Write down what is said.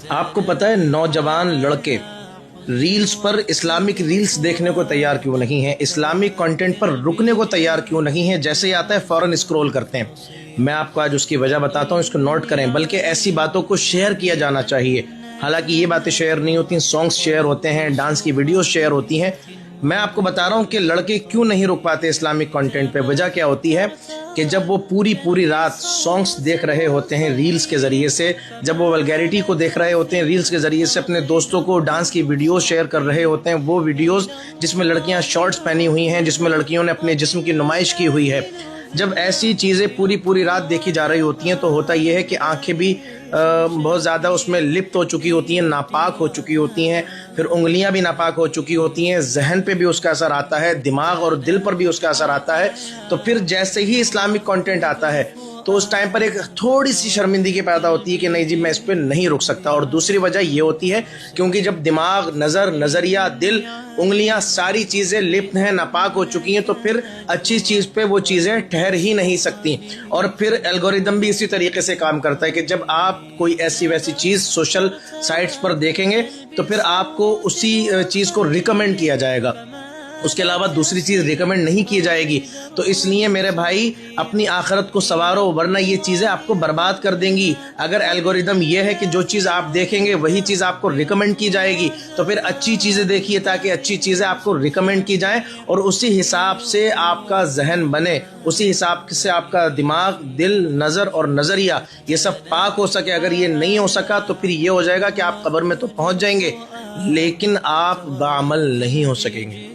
آپ کو پتہ ہے نوجوان لڑکے ریلز پر اسلامک ریلز دیکھنے کو تیار کیوں نہیں ہیں، اسلامک کنٹینٹ پر رکنے کو تیار کیوں نہیں ہیں؟ جیسے ہی آتا ہے فوراً اسکرول کرتے ہیں۔ میں آپ کو آج اس کی وجہ بتاتا ہوں، اس کو نوٹ کریں، بلکہ ایسی باتوں کو شیئر کیا جانا چاہیے۔ حالانکہ یہ باتیں شیئر نہیں ہوتی، سانگز شیئر ہوتے ہیں، ڈانس کی ویڈیوز شیئر ہوتی ہیں۔ میں آپ کو بتا رہا ہوں کہ لڑکے کیوں نہیں رک پاتے اسلامک کنٹینٹ پہ۔ وجہ کیا ہوتی ہے کہ جب وہ پوری رات سانگز دیکھ رہے ہوتے ہیں ریلز کے ذریعے سے، جب وہ ولگیرٹی کو دیکھ رہے ہوتے ہیں ریلز کے ذریعے سے، اپنے دوستوں کو ڈانس کی ویڈیوز شیئر کر رہے ہوتے ہیں، وہ ویڈیوز جس میں لڑکیاں شارٹس پہنی ہوئی ہیں، جس میں لڑکیوں نے اپنے جسم کی نمائش کی ہوئی ہے، جب ایسی چیزیں پوری رات دیکھی جا رہی ہوتی ہیں تو ہوتا یہ ہے کہ آنکھیں بھی بہت زیادہ اس میں لپت ہو چکی ہوتی ہیں، ناپاک ہو چکی ہوتی ہیں، پھر انگلیاں بھی ناپاک ہو چکی ہوتی ہیں، ذہن پہ بھی اس کا اثر آتا ہے، دماغ اور دل پر بھی اس کا اثر آتا ہے۔ تو پھر جیسے ہی اسلامک کنٹینٹ آتا ہے تو اس ٹائم پر ایک تھوڑی سی شرمندگی پیدا ہوتی ہے کہ نہیں جی میں اس پہ نہیں رک سکتا۔ اور دوسری وجہ یہ ہوتی ہے کیونکہ جب دماغ، نظر، نظریہ، دل، انگلیاں، ساری چیزیں لپت ہیں، ناپاک ہو چکی ہیں، تو پھر اچھی چیز پہ وہ چیزیں ٹھہر ہی نہیں سکتی۔ اور پھر الگوریدم بھی اسی طریقے سے کام کرتا ہے کہ جب آپ کوئی ایسی ویسی چیز سوشل سائٹس پر دیکھیں گے تو پھر آپ کو اسی چیز کو ریکمینڈ کیا جائے گا، اس کے علاوہ دوسری چیز ریکمینڈ نہیں کی جائے گی۔ تو اس لیے میرے بھائی اپنی آخرت کو سنوارو، ورنہ یہ چیزیں آپ کو برباد کر دیں گی۔ اگر الگوریدم یہ ہے کہ جو چیز آپ دیکھیں گے وہی چیز آپ کو ریکمینڈ کی جائے گی تو پھر اچھی چیزیں دیکھیے تاکہ اچھی چیزیں آپ کو ریکمینڈ کی جائیں اور اسی حساب سے آپ کا ذہن بنے، اسی حساب سے آپ کا دماغ، دل، نظر اور نظریہ یہ سب پاک ہو سکے۔ اگر یہ نہیں ہو سکا تو پھر یہ ہو جائے گا کہ آپ قبر میں تو پہنچ جائیں گے لیکن آپ بعمل نہیں ہو سکیں گے۔